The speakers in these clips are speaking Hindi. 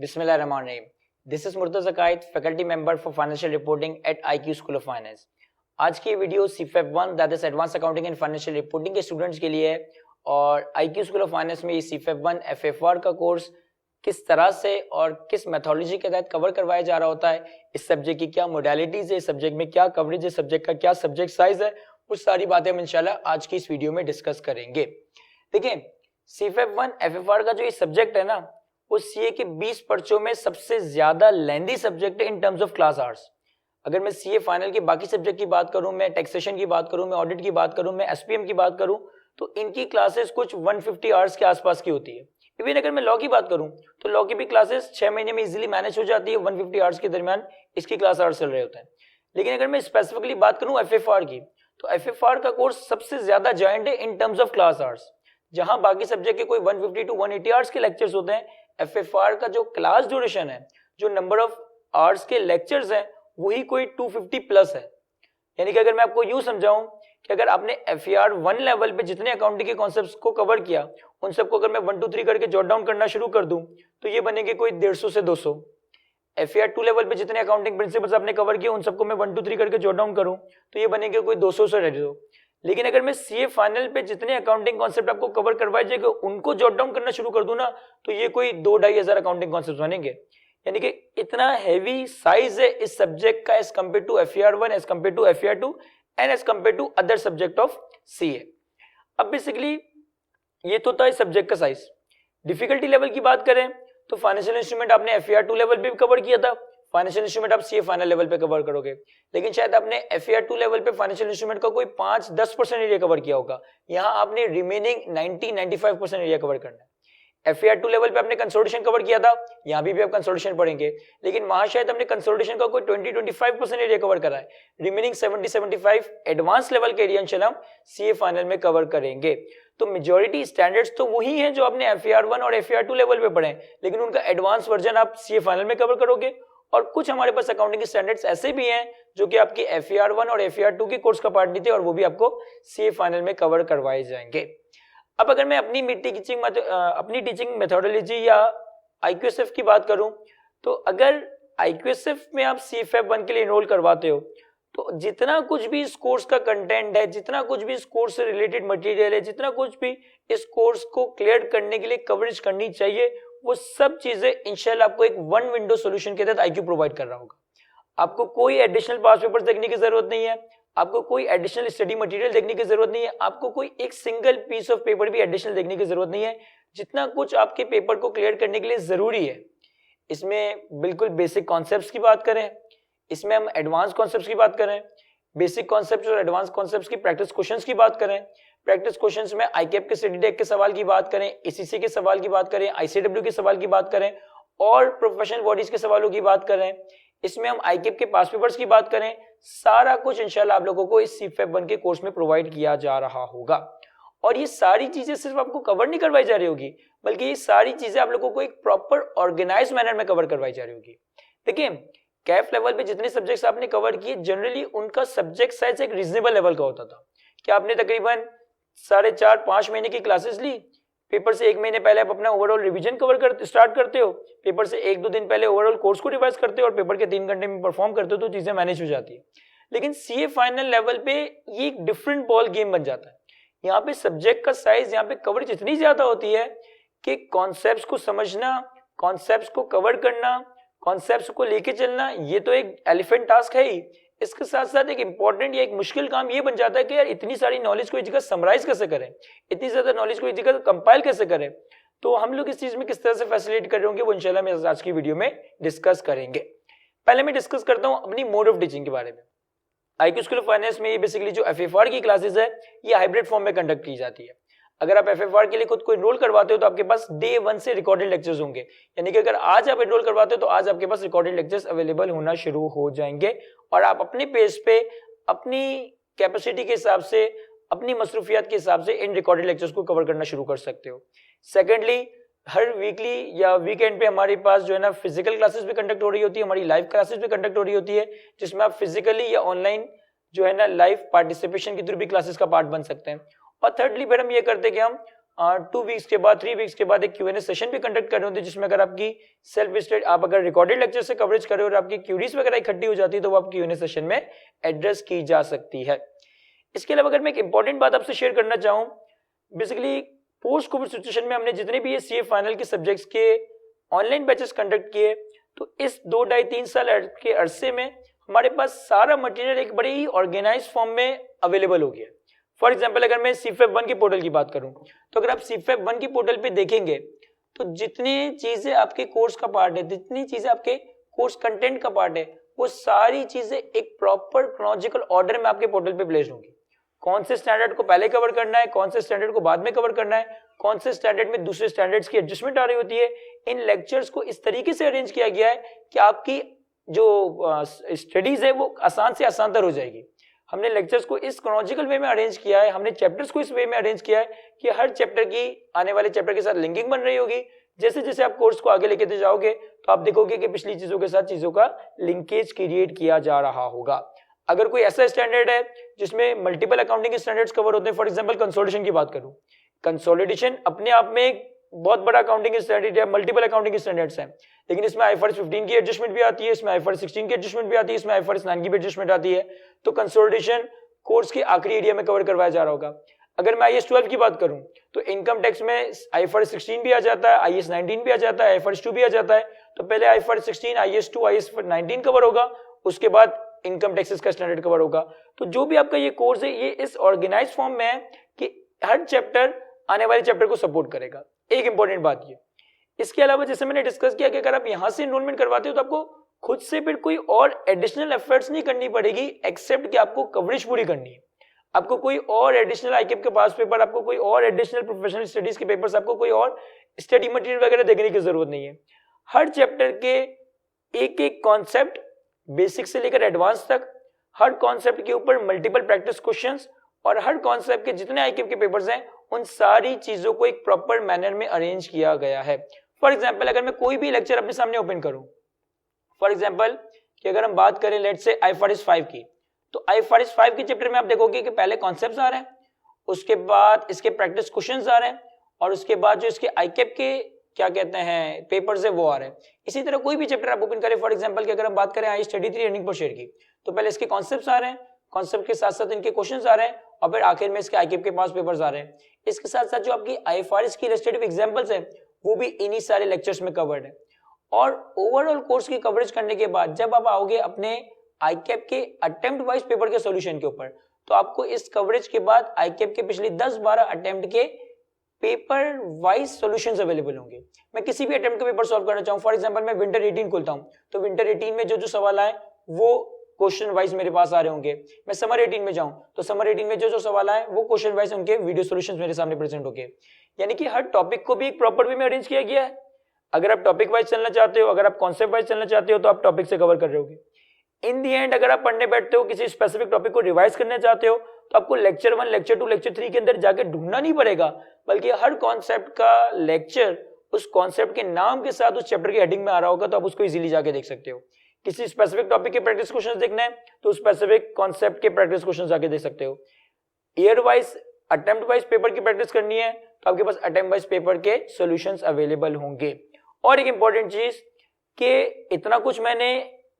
Bismillahirrahmanirrahim. This is Murtaza Qaid, faculty member for financial reporting at IQ School of Finance. आज की video CFAP 1 that is advance accounting and financial reporting के स्टूडेंट्स के लिए है और IQ स्कूल ऑफ फाइनेंस में ये CFAP 1 FFR का कोर्स किस तरह से और किस मेथोडोलॉजी के तहत कवर करवाया जा रहा होता है, इस सब्जेक्ट की क्या मोडालिटीज है, इस सब्जेक्ट में क्या कवरेज है, सब्जेक्ट का क्या सब्जेक्ट साइज है, वो सारी बातें हम इंशाल्लाह आज की इस वीडियो में डिस्कस करेंगे। देखिए CFAP 1 FFR का जो ये सब्जेक्ट है ना, वो सीए के 20 पर्चों में सबसे ज्यादा लेंथी सब्जेक्ट है in terms of class hours. अगर मैं सीए फाइनल के बाकी सब्जेक्ट की बात करूं, मैं टैक्सेशन की बात करूं, मैं ऑडिट की बात करूं, मैं एसपीएम की बात करूं, तो इनकी क्लासेस कुछ 150 आवर्स के आसपास की होती है। इवन अगर मैं लॉ की बात करूं तो लॉ की भी क्लासेस 6 महीने में इजीली मैनेज हो जाती है, 150 आवर्स के दरमियान इसकी क्लास आवर्स चल रहे होते हैं। लेकिन अगर मैं स्पेसिफिकली बात करूं एफएफआर की, तो एफएफआर का कोर्स सबसे ज्यादा जॉइंट है in terms of class hours. जहां बाकी सब्जेक्ट के कोई 150 टू 180 आवर्स के लेक्चर्स होते हैं, एफएफआर का जो क्लास ड्यूरेशन है, जो नंबर ऑफ आवर्स के लेक्चर्स हैं, वही कोई 250 प्लस है। यानी कि अगर मैं आपको यूं समझाऊं कि अगर आपने एफएआर 1 लेवल पे जितने अकाउंटिंग के कॉन्सेप्ट्स को कवर किया, उन सबको अगर मैं 1 2 3 करके जॉट डाउन करना शुरू कर दूं, तो ये बनेंगे कोई 150 से 200। एफएआर 2 लेवल पे जितने अकाउंटिंग प्रिंसिपल्स आपने कवर किए, उन सबको मैं 1 2 3 करके जॉट डाउन करूं, तो ये बनेंगे कोई 200 से 250। लेकिन अगर मैं सीए फाइनल पे जितने अकाउंटिंग कॉन्सेप्ट आपको कवर करवाए जाएंगे, उनको जॉट डाउन करना शुरू कर दूं ना, तो ये कोई 2-2.5 हजार अकाउंटिंग कॉन्सेप्ट बनेंगे। यानी कि इतना हैवी साइज है इस सब्जेक्ट का as compare to FAR 1, as compare to FAR 2 and as compare to other subject of CA. अब बेसिकली ये तो था इस सब्जेक्ट का साइज। डिफिकल्टी लेवल की बात करें तो फाइनेंशियल इंस्ट्रूमेंट आपने एफएआर 2 लेवल पे भी कवर किया था, फाइनेंशियल इंस्ट्रूमेंट आप सीए फाइनल लेवल पे कवर करोगे, लेकिन शायद आपने एफएआर 2 लेवल पे फाइनेंशियल इंस्ट्रूमेंट का कोई 5-10% एरिया कवर किया होगा। यहाँ आपने रिमेनिंग 90-95% एरिया कवर करना है। एफएआर 2 लेवल पे आपने कंसोलिडेशन कवर किया था, यहाँ भी आप कंसोलिडेशन पढ़ेंगे, लेकिन वहां शायद हमने कंसोलिडेशन का कोई 20-25% एरिया कवर करा है। रिमेनिंग 70-75 एडवांस लेवल के एरिया इंशाल्लाह हम सीए फाइनल में कवर करेंगे। तो मेजॉरिटी स्टैंडर्ड्स तो वही हैं जो आपने एफएआर 1 और एफएआर 2 लेवल पे पढ़े, लेकिन उनका एडवांस वर्जन आप सीए फाइनल में कवर करोगे। और कुछ हमारे पास अकाउंटिंग स्टैंडर्ड्स ऐसे भी हैं जो कि आपकी एफएआर 1 और एफएआर 2 के कोर्स का पार्ट नहीं थे, और वो भी आपको सीए फाइनल में कवर करवाए जाएंगे। अब अगर मैं अपनी टीचिंग मेथोडोलॉजी या आईक्यूएसएफ की बात करूं, तो अगर आईक्यूएसएफ में आप सीएफएफ 1 के लिए एनरोल करवाते हो, तो जितना कुछ भी इस कोर्स का कंटेंट है, जितना कुछ भी इस कोर्स से रिलेटेड मटेरियल है, जितना कुछ भी इस कोर्स को क्लियर करने के लिए कवरेज करनी चाहिए, वो सब चीजें इंशाल्लाह आपको एक वन विंडो सॉल्यूशन के तहत आईक्यू प्रोवाइड कर रहा होगा। आपको कोई एडिशनल पास पेपर देखने की जरूरत नहीं है, आपको कोई एडिशनल स्टडी मटेरियल देखने की जरूरत नहीं है, आपको कोई एक सिंगल पीस ऑफ पेपर भी एडिशनल देखने की जरूरत नहीं है। जितना कुछ आपके पेपर को क्लियर करने के लिए जरूरी है, इसमें बिल्कुल बेसिक कॉन्सेप्ट्स की बात करें, इसमें हम एडवांस कॉन्सेप्ट्स की बात करें, बेसिक कॉन्सेप्ट्स और एडवांस कॉन्सेप्ट्स की प्रैक्टिस क्वेश्चंस की बात करें, प्रैक्टिस क्वेश्चंस में आईकेप के स्टडी डेक के सवाल की बात करें, एसीसी के सवाल की बात करें, आईसीडब्ल्यू के सवाल की बात करें, और प्रोफेशनल बॉडीज के सवालों की बात करें, इसमें हम आईकेप के पास पेपर्स की बात करें, सारा कुछ इंशाल्लाह आप लोगों को इस सीफएप 1 के कोर्स में प्रोवाइड किया जा रहा होगा। और ये सारी चीजें सिर्फ आपको कवर नहीं करवाई जा रही होगी, बल्कि ये सारी चीजें आप लोगों को एक प्रॉपर ऑर्गेनाइज मैनर में कवर करवाई जा रही होगी। देखिए कैफ लेवल पे जितने सब्जेक्ट्स आपने कवर किए, जनरली उनका सब्जेक्ट साइज एक रीजनेबल लेवल का होता था कि आपने तकरीबन 4.5-5 महीने की क्लासेस ली, पेपर से 1 महीने पहले आप अपना ओवरऑल रिवीजन स्टार्ट करते हो, पेपर से 1-2 दिन पहले ओवरऑल कोर्स को रिवाइज करते हो, और पेपर के 3 घंटे में परफॉर्म करते हो, तो चीजें मैनेज हो जाती है। लेकिन सीए फाइनल लेवल पे ये एक डिफरेंट बॉल गेम बन जाता है। यहाँ पे सब्जेक्ट का साइज, यहाँ पे कवरेज इतनी ज्यादा होती है कि कॉन्सेप्ट्स को समझना, कॉन्सेप्ट्स को कवर करना, कॉन्सेप्ट्स को लेके चलना, ये तो एक एलिफेंट टास्क है ही। इसके साथ साथ एक इंपॉर्टेंट या एक मुश्किल काम ये बन जाता है कि यार इतनी सारी नॉलेज को एक जगह समराइज कैसे करें, इतनी ज्यादा नॉलेज को एक जगह कंपाइल कैसे करें। तो हम लोग इस चीज में किस तरह से फैसिलिटेट कर रहे होंगे, वो इंशाल्लाह मैं आज की वीडियो में डिस्कस करेंगे। पहले मैं डिस्कस करता हूँ अपनी मोड ऑफ टीचिंग के बारे में। आईक्यू स्कूल ऑफ फाइनेंस में ये बेसिकली जो एफएफआर की क्लासेस है, ये हाइब्रिड फॉर्म में कंडक्ट की जाती है। अगर आप एफएफआर के लिए खुद को एनरोल करवाते हो, तो आपके पास डे 1 से रिकॉर्डेड लेक्चर्स होंगे। यानी कि अगर आज आप एनरोल करवाते हो, तो आज आपके पास रिकॉर्डेड लेक्चर्स अवेलेबल होना शुरू हो जाएंगे, और आप अपने पेज पे अपनी कैपेसिटी के हिसाब से, अपनी मसरूफियात के हिसाब से इन रिकॉर्डेड लेक्चर्स को कवर करना शुरू कर सकते हो। सेकेंडली, हर वीकली या वीकेंड पे हमारे पास जो है ना फिजिकल क्लासेस भी कंडक्ट हो रही होती है, हमारी लाइव क्लासेस भी कंडक्ट हो रही होती है, जिसमें आप फिजिकली या ऑनलाइन जो है ना लाइव पार्टिसिपेशन के थ्रू भी क्लासेस का पार्ट बन सकते हैं। और थर्डली फिर हम ये करते हैं कि हम 2 वीक्स के बाद 3 वीक्स के बाद एक Q&A सेशन भी कंडक्ट कर रहे होते हैं, जिसमें अगर आपकी सेल्फ स्टडी, आप अगर रिकॉर्डेड लेक्चर से कवरेज कर रहे हो और आपकी क्यूरीज वगैरह इकट्ठी हो जाती है तो वो आप Q&A सेशन में एड्रेस की जा सकती है। इसके अलावा अगर मैं एक इंपॉर्टेंट बात आपसे शेयर करना चाहूँ, बेसिकली पोस्ट कोविड सिचुएशन में हमने जितने भी ये CA फाइनल के सब्जेक्ट्स के ऑनलाइन बैचेस कंडक्ट किए, तो इस 2-2.5-3 साल के अरसे में हमारे पास सारा मटेरियल एक बड़े ही ऑर्गेनाइज फॉर्म में अवेलेबल हो गया। फॉर एग्जांपल अगर मैं CFEP 1 की पोर्टल की बात करूं, तो अगर आप CFEP 1 की पोर्टल पे देखेंगे तो जितनी चीजें आपके कोर्स का पार्ट है, जितनी चीजें आपके कोर्स कंटेंट का पार्ट है, वो सारी चीजें एक प्रॉपर क्रोनोलॉजिकल ऑर्डर में आपके पोर्टल पे प्लेस्ड होंगी। कौन से स्टैंडर्ड को पहले कवर करना है, कौन से स्टैंडर्ड को बाद में कवर करना है, कौन से स्टैंडर्ड में दूसरे स्टैंडर्ड्स की एडजस्टमेंट आ रही होती है, इन लेक्चर्स को इस तरीके से अरेंज किया गया है कि आपकी जो स्टडीज है वो आसान से आसान तर हो जाएगी। हमने लेक्चर्स को इस क्रोनोलॉजिकल वे में अरेंज किया है, हमने चैप्टर्स को इस वे में अरेंज किया है कि हर चैप्टर की आने वाले चैप्टर के साथ लिंकिंग बन रही होगी। जैसे जैसे आप कोर्स को आगे लेके जाओगे तो आप देखोगे कि पिछली चीजों के साथ चीजों का लिंकेज क्रिएट किया जा रहा होगा। अगर कोई ऐसा स्टैंडर्ड है जिसमें मल्टीपल अकाउंटिंग स्टैंडर्ड्स कवर होते हैं, फॉर एग्जांपल कंसोलिडेशन की बात करूं, कंसोलिडेशन अपने आप में एक बहुत बड़ा अकाउंटिंग स्टैंडर्ड है, मल्टीपल अकाउंटिंग स्टैंडर्ड्स हैं, लेकिन इसमें IFRS 15 की एडजस्टमेंट भी आती है, इसमें IFRS 16 की एडजस्टमेंट भी आती है, इसमें IFRS 9 की भी एडजस्टमेंट आती है। तो कंसोलिडेशन कोर्स के आखिरी एरिया में कवर करवाया जा रहा होगा। अगर मैं IAS 12 की बात करूं तो इनकम टैक्स में IFRS 16 भी आ जाता है, IAS 19 भी आ जाता है, IFRS 2 भी आ जाता है। तो पहले IFRS 16, IAS 2, IAS 19 कवर होगा, उसके बाद इनकम टैक्सेस का स्टैंडर्ड कवर होगा। तो जो भी आपका ये कोर्स है, ये इस ऑर्गेनाइज फॉर्म में है कि हर चैप्टर आने वाले चैप्टर को सपोर्ट करेगा। एक इंपॉर्टेंट बात ये। इसके अलावा जैसे मैंने डिस्कस किया कि अगर आप यहां से एनरोलमेंट करवाते हो तो आपको खुद से फिर कोई और एडिशनल एफर्ट्स नहीं करनी पड़ेगी, एक्सेप्ट कि आपको कवरेज पूरी करनी है। आपको कोई और एडिशनल ICAP के पास पेपर, आपको कोई और एडिशनल प्रोफेशनल स्टडीज के पेपर्स, आपको कोई और स्टडी मटेरियल वगैरह देखने की जरूरत नहीं है। हर चैप्टर के एक एक कॉन्सेप्ट, बेसिक से लेकर एडवांस तक, हर कॉन्सेप्ट के ऊपर मल्टीपल प्रैक्टिस क्वेश्चंस और हर कॉन्सेप्ट के जितने ICAP के पेपर्स हैं, उन सारी चीजों को एक प्रॉपर मैनर में अरेंज किया गया है। फॉर एग्जाम्पल अगर मैं कोई भी लेक्चर अपने सामने ओपन करूं, फॉर एग्जाम्पल कि अगर हम बात करें लेट्स से IFRS 5 की, तो IFRS 5 के चैप्टर में आप देखोगे कि पहले कॉन्सेप्ट्स आ रहे हैं, उसके बाद इसके प्रैक्टिस क्वेश्चंस आ रहे हैं, और उसके बाद जो इसके ICAP के क्या कहते हैं पेपर्स है वो आ रहे हैं। इसी तरह कोई भी चैप्टर आप ओपन करें, फॉर एग्जाम्पल कि अगर हम बात करें I study 3 earning per share की, तो पहले इसके कॉन्सेप्ट्स आ रहे हैं, कॉन्सेप्ट के साथ साथ इनके क्वेश्चंस आ रहे हैं, और फिर आखिर में इसके ICAP के पास पेपर्स आ रहे हैं। इसके साथ साथ जो आपकी IFRS की इलस्ट्रेटिव एग्जांपल्स है वो भी इन्हीं सारे लेक्चर्स में कवर्ड है। और ओवरऑल कोर्स की कवरेज करने के बाद जब आप आओगे अपने ICAP के अटेम्प्ट वाइज पेपर के सॉल्यूशन के ऊपर, तो आपको इस कवरेज के बाद ICAP के पिछले 10-12 अटेम्प्ट के पेपर वाइज सॉल्यूशंस अवेलेबल होंगे। मैं किसी भी अटेम्प्ट का पेपर सॉल्व करना चाहूँ, फॉर एग्जांपल मैं विंटर 18 खोलता हूँ, तो विंटर 18 में जो जो सवाल आए वो क्वेश्चन वाइज मेरे पास आ रहे होंगे। मैं समर 18 में जाऊं तो समर 18 में जो जो सवाल आए वो क्वेश्चन वाइज उनके वीडियो सॉल्यूशंस मेरे सामने प्रेजेंट होंगे। यानी कि हर टॉपिक को भी एक प्रॉपर वे में अरेंज किया गया है। अगर आप टॉपिक वाइज चलना चाहते हो, अगर आप कॉन्सेप्ट वाइज चलना चाहते हो, तो आप टॉपिक से कवर कर रहे होगे। इन दी एंड अगर आप पढ़ने बैठते हो, किसी स्पेसिफिक टॉपिक को रिवाइज करना चाहते हो, तो आपको लेक्चर 1, लेक्चर 2, लेक्चर 3 के अंदर जाके ढूंढना नहीं पड़ेगा, बल्कि हर कॉन्सेप्ट का लेक्चर उस कॉन्सेप्ट के नाम के साथ उस चैप्टर की हेडिंग में आ रहा होगा, तो आप उसको इजीली जाके देख सकते हो। किसी स्पेसिफिक टॉपिक के प्रैक्टिस क्वेश्चंस देखना है तो स्पेसिफिक कॉन्सेप्ट के प्रैक्टिस क्वेश्चंस जाके देख सकते हो। Year wise, attempt wise paper की प्रैक्टिस करनी है तो आपके पास अटेम्प्ट वाइज पेपर के सॉल्यूशंस अवेलेबल होंगे। और एक इंपॉर्टेंट चीज कि इतना कुछ मैंने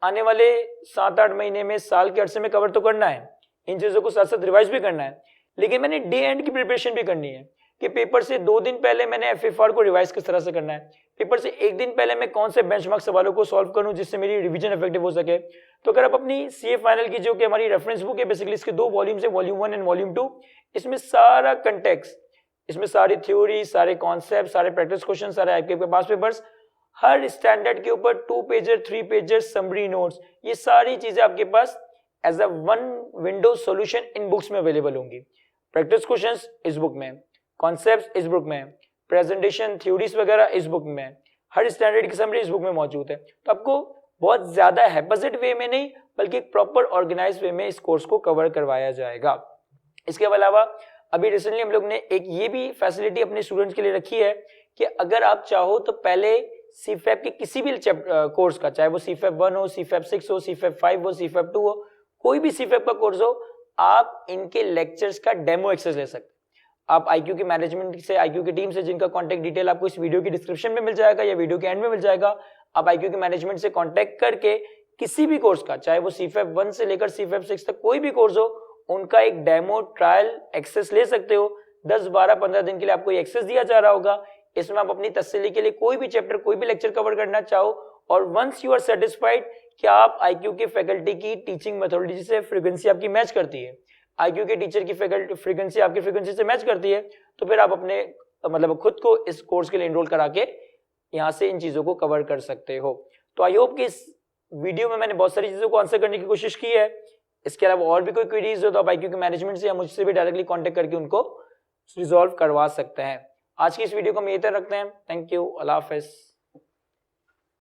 आने वाले 7-8 महीने में, साल के अरसे में कवर तो करना है, इन चीजों को साथ साथ रिवाइज भी करना है, लेकिन मैंने डे एंड की प्रिपरेशन भी करनी है कि पेपर से 2 दिन पहले मैंने FFR को रिवाइज किस तरह से करना है, पेपर से 1 दिन पहले मैं कौन से बेंचमार्क सवालों को सॉल्व करूं जिससे मेरी रिवीजन इफेक्टिव हो सके। तो अगर आप अपनी CA फाइनल की जो कि हमारी रेफरेंस बुक है, बेसिकली इसके 2 वॉल्यूम्स है, वॉल्यूम 1 एंड वॉल्यूम 2, इसमें सारा कंटेक्स्ट, इसमें सारी थ्योरी, सारे कॉन्सेप्ट, सारे प्रैक्टिस क्वेश्चन, सारे ICAP के पास पेपर्स, हर स्टैंडर्ड के ऊपर 2 पेजर 3 पेजर समरी नोट्स, ये सारी चीजें आपके पास as a one window solution in books में अवेलेबल होंगी। प्रैक्टिस क्वेश्चंस इस बुक में, कॉन्सेप्ट्स इस बुक में, प्रेजेंटेशन थ्योरीज वगैरह इस बुक में, हर स्टैंडर्ड की समरी इस बुक में मौजूद है। तो आपको बहुत ज्यादा हैपजेट वे में नहीं, बल्कि एक प्रॉपर ऑर्गेनाइज वे में इस कोर्स को कवर करवाया जाएगा। इसके अलावा अभी रिसेंटली हम लोग ने एक ये भी फैसिलिटी अपने स्टूडेंट्स के लिए रखी है कि अगर आप चाहो तो पहले CFEP के किसी भी कोर्स का, चाहे वो CFEP 1 हो, CFEP 6 हो, CFEP 5 हो, CFEP 2 हो, कोई भी CFEP का कोर्स हो, आप इनके लेक्चर्स का डेमो एक्सेस ले सकते हैं। आप IQ के मैनेजमेंट से, IQ की टीम से, जिनका कॉन्टैक्ट डिटेल आपको इस वीडियो की डिस्क्रिप्शन में मिल जाएगा या वीडियो के एंड में मिल जाएगा, आप IQ के मैनेजमेंट से कॉन्टैक्ट करके किसी भी कोर्स का, चाहे वो CFEP 1 से लेकर CFEP 6 तक कोई भी कोर्स हो, उनका एक डेमो ट्रायल एक्सेस ले सकते हो। 10, 12, 15 दिन के लिए आपको ये एक्सेस दिया जा रहा होगा। इसमें आप अपनी तसल्ली के लिए कोई भी चैप्टर, कोई भी लेक्चर कवर करना चाहो, और वंस यू आर सेटिस्फाइड कि आप IQ के फैकल्टी की टीचिंग मेथोडोलॉजी से फ्रीक्वेंसी आपकी मैच करती है, IQ के टीचर की फैकल्टी फ्रीक्वेंसी आपकी फ्रीक्वेंसी से मैच करती है, तो फिर आप अपने मतलब खुद को इस कोर्स के लिए एनरोल करा के यहाँ से इन चीजों को कवर कर सकते हो। तो आई होप कि इस वीडियो में मैंने बहुत सारी चीजों को आंसर करने की कोशिश की है। इसके अलावा और भी कोई क्वेरीज हो तो आप IQ के मैनेजमेंट से या मुझसे भी डायरेक्टली कांटेक्ट करके उनको रिजॉल्व करवा सकते हैं। आज की इस वीडियो को हम यहीं तक रखते हैं। Thank you, Allah Hafiz.